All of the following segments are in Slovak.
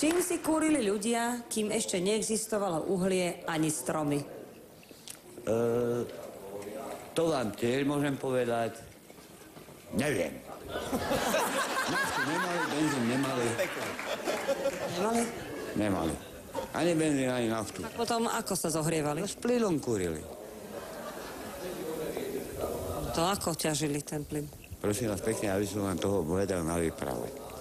Čím si kúrili ľudia, kým ešte neexistovalo uhlie ani stromy? To vám tiež môžem povedať. Neviem. Naftu nemali, benzín nemali. Nemali? Nemali. Ani benzín, ani naftu. Tak potom ako sa zohrievali? S plynom kúrili. To ako ťažili ten plyn? Prosím vás pekne, aby som vám toho povedal na výprave.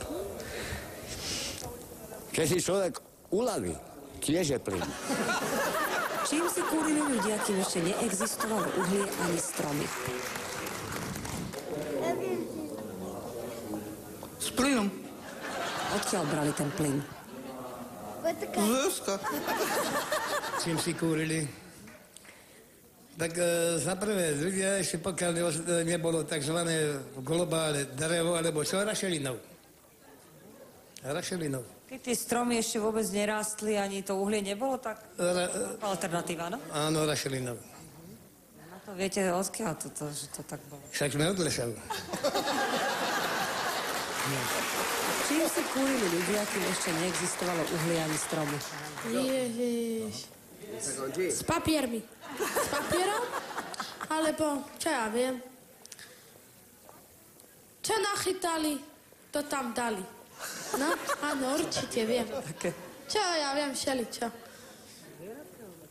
Keď si človek uľaví, tiež je plyn. Čím si kúrili ľudia, kým ešte neexistovalo uhlie ani stromy? S plynom. Odkiaľ brali ten plyn? Z Ruska. Čím si kúrili? Tak za prvé, ľudia ešte pokiaľ nebolo tzv. Globále drevo, alebo čo, rašelinou. Rašelinou. Keď tie stromy ešte vôbec nerástli, ani to uhlie nebolo, tak alternatíva, no? Áno, rašelinou. Na to viete, odkiaľ že to tak bolo. Však sme od lesov. Čím si kúrili ľudia, kým ešte neexistovalo uhlie ani stromy? Ježiš. S papiermi. S papierom? Alebo, čo ja viem. Čo nachytali, to tam dali. No, áno, určite viem. Také. Čo ja viem, všeličo.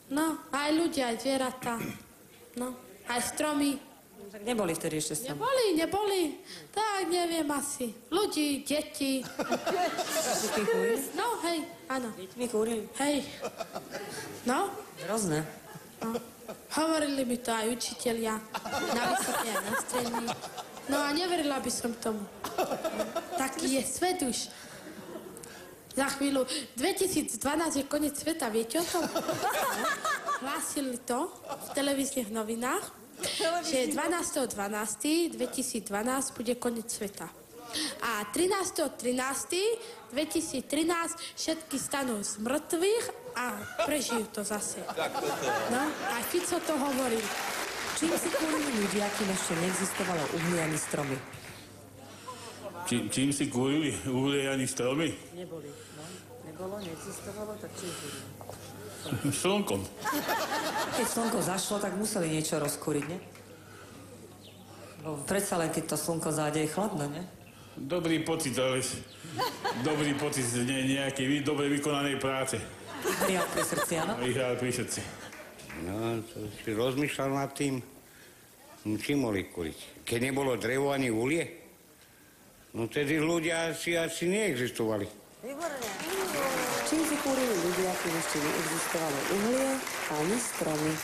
No, aj ľudia, aj zvieratá. No, aj stromy. Tak neboli vtedy ešte stromy. Neboli. Tak, neviem asi. Ľudí, deti. Deťmi kúrili? No, hej, áno. Deťmi kúrili? Hej. No? Hrozné. No. Hovorili mi to aj učitelia na vysokej a na strednej. No a neverila by som tomu. Taký je svet už. Za chvíľu. 2012 je koniec sveta, viete o tom? Hlásili to v televíznych novinách, že 12.12.2012 bude koniec sveta. A 13.13.2013 všetky stanú z mŕtvych a prežijú to zase. No, a Fico to hovoril. Čím si kúrili ľudia, kým ešte neexistovalo uhlie ani stromy? Čím si kúrili uhlie ani stromy? Neboli. No, nebolo, neexistovalo, tak čím kúrili? Slnkom. Keď slnko zašlo, tak museli niečo rozkúriť, ne? Bo predsa len, keď to slnko zájde, je chladno, ne? Dobrý pocit, ale dobrý pocit z nejakej dobre vykonanej práce. Vyhrial pri srdci, áno? Vyhral pri srdci. No, to si rozmýšľal nad tým, čím mohli kúriť. Keď nebolo drevo ani uhlie, no tedy ľudia asi neexistovali. Výborné. Čím si kúrili ľudia, kým ešte neexistovalo uhlie ani stromy?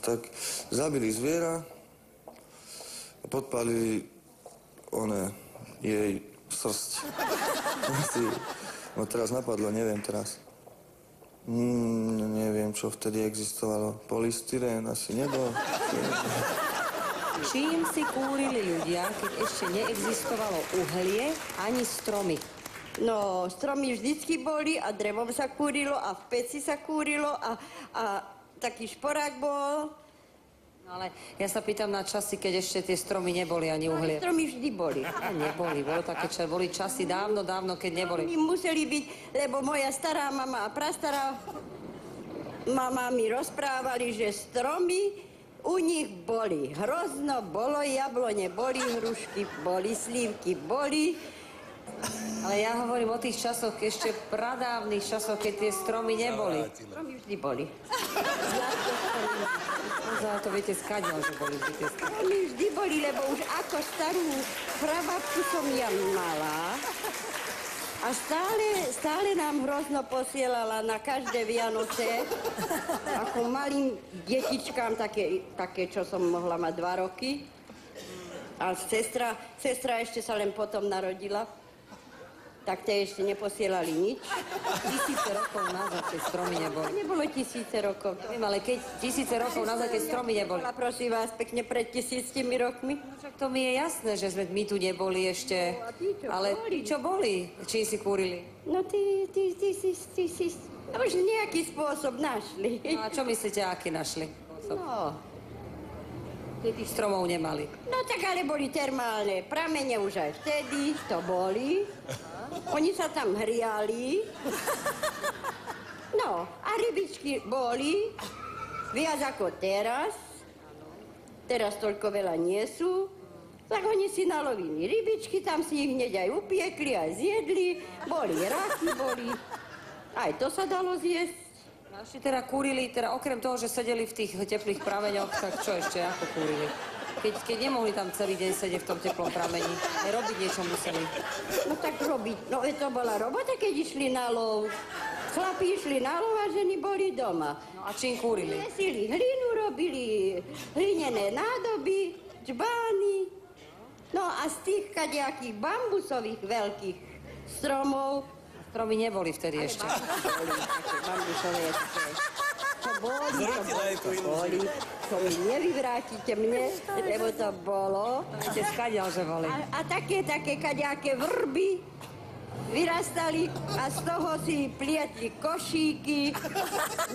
Tak zabili zviera a podpálili jej srst. Asi ma teraz napadlo, neviem teraz. Neviem, čo vtedy existovalo. Polystyrén asi nebol. Čím si kúrili ľudia, keď ešte neexistovalo uhlie ani stromy? No, stromy vždycky boli a drevom sa kúrilo a v peci sa kúrilo a taký šporák bol. No ale ja sa pýtam na časy, keď ešte tie stromy neboli ani uhlie. Stromy vždy boli. A neboli, boli časy dávno, keď neboli. Oni museli byť, lebo moja stará mama a prastará mama mi rozprávali, že stromy u nich boli. Hrozno bolo, jablone boli, hrušky boli, slívky boli. Ale ja hovorím o tých časoch, ešte pradávnych časoch, keď tie stromy neboli. Stromy vždy boli. Za to viete skáďal, že boli vždy tie stromy. Stromy vždy boli, lebo už ako starú prababku som ja mala. A stále nám hrozno posielala na každé Vianoce, ako malým detičkám, také, čo som mohla mať 2 roky. A sestra ešte sa len potom narodila. Tak tie ešte neposielali nič. 1000 rokov nazad tie stromy neboli. Nebolo 1000 rokov. Viem, ale keď 1000 rokov nazad tie stromy neboli. Prosím vás, pekne pred 1000 rokmi. No však to mi je jasné, že sme my tu neboli ešte. No, a tí, čo ale boli? čo boli? Čím si kúrili? No ty si už nejaký spôsob našli. No a čo myslíte, aký našli? No, Tí tých stromov nemali. No tak ale boli termálne pramene už aj vtedy, to boli. Oni sa tam hriali. No, a rybičky boli viac ako teraz. Teraz toľko veľa nie sú. Tak oni si nalovili rybičky, tam si ich hneď aj upiekli, aj zjedli. Boli raky, boli. Aj to sa dalo zjesť. A ešte teda kúrili, teda okrem toho, že sedeli v tých teplých prameňoch, tak čo ešte, ako kúrili? Keď nemohli tam celý deň sedieť v tom teplom pramení, aj robiť niečo museli. No tak robiť, no to bola robota, keď išli na lov. Chlapi išli na lov a ženy boli doma. No a čím kúrili? Nesili hlinu, robili hlinené nádoby, džbány. No a z tých kadejakých bambusových veľkých stromov. Stromy neboli vtedy ešte. Bambusové to boli. To mi nevyvrátite mne, lebo to bolo. Ešte skadiaľ, že boli. A také kadejaké vrby vyrastali a z toho si plietli košíky.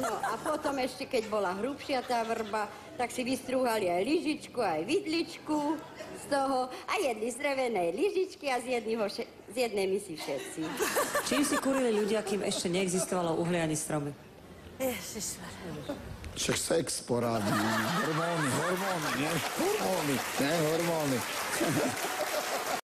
No a potom ešte, keď bola hrubšia tá vrba, tak si vystrúhali aj lyžičku, aj vidličku z toho a jedli z drevenej lyžičky a z jednej misy všetci. Čím si kúrili ľudia, kým ešte neexistovalo uhlie ani stromy? Však sex porádny, hormóny, nie? Hormóny.